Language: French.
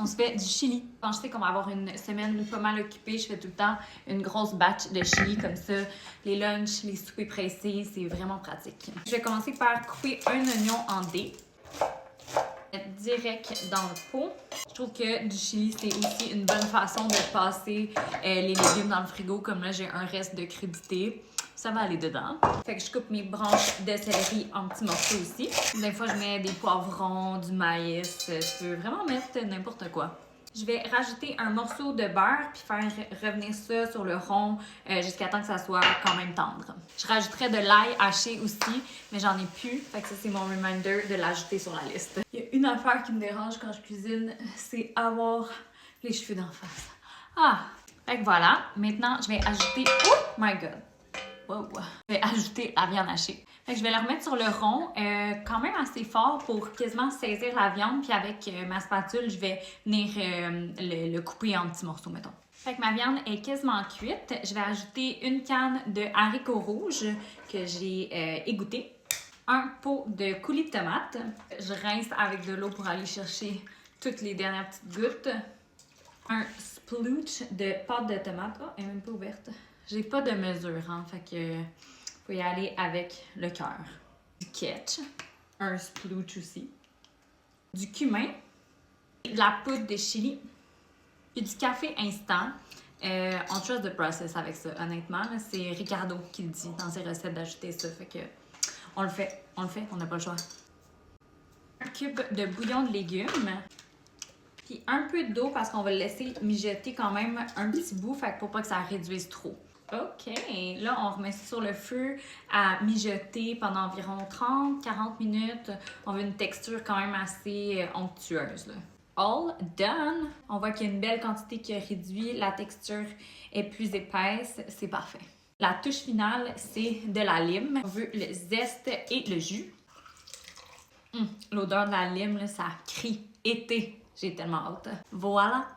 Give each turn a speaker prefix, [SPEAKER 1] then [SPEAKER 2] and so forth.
[SPEAKER 1] On se fait du chili. Quand je sais qu'on va avoir une semaine pas mal occupée, je fais tout le temps une grosse batch de chili comme ça. Les lunchs, les soupers pressés, c'est vraiment pratique. Je vais commencer par couper un oignon en dés. Mettre direct dans le pot. Je trouve que du chili, c'est aussi une bonne façon de passer les légumes dans le frigo. Comme là, j'ai un reste de crudité. Ça va aller dedans. Fait que je coupe mes branches de céleri en petits morceaux aussi. Des fois, je mets des poivrons, du maïs. Je peux vraiment mettre n'importe quoi. Je vais rajouter un morceau de beurre puis faire revenir ça sur le rond jusqu'à temps que ça soit quand même tendre. Je rajouterai de l'ail haché aussi, mais j'en ai plus. Fait que ça, c'est mon reminder de l'ajouter sur la liste. Il y a une affaire qui me dérange quand je cuisine, c'est avoir les cheveux d'en face. Ah! Fait que voilà. Maintenant, je vais ajouter... Oh my God! Wow. Je vais ajouter la viande hachée. Fait que je vais la remettre sur le rond, quand même assez fort pour quasiment saisir la viande. Puis avec ma spatule, je vais venir le couper en petits morceaux, mettons. Fait que ma viande est quasiment cuite. Je vais ajouter une canne de haricots rouges que j'ai égoutté. Un pot de coulis de tomates. Je rince avec de l'eau pour aller chercher toutes les dernières petites gouttes. Un sploosh de pâte de tomate. Oh, elle est même pas ouverte. J'ai pas de mesure, hein, fait que faut y aller avec le cœur. Du ketchup, un sploosh aussi, du cumin, de la poudre de chili, et du café instant. On trust the process avec ça, honnêtement. C'est Ricardo qui le dit dans ses recettes d'ajouter ça, fait que on le fait, on n'a pas le choix. Un cube de bouillon de légumes. Puis un peu d'eau parce qu'on va le laisser mijoter quand même un petit bout, fait que pour pas que ça réduise trop. OK, là, on remet ça sur le feu à mijoter pendant environ 30-40 minutes. On veut une texture quand même assez onctueuse, là. All done! On voit qu'il y a une belle quantité qui a réduit. La texture est plus épaisse. C'est parfait. La touche finale, c'est de la lime. On veut le zeste et le jus. L'odeur de la lime, là, ça crie été. J'ai tellement hâte. Voilà!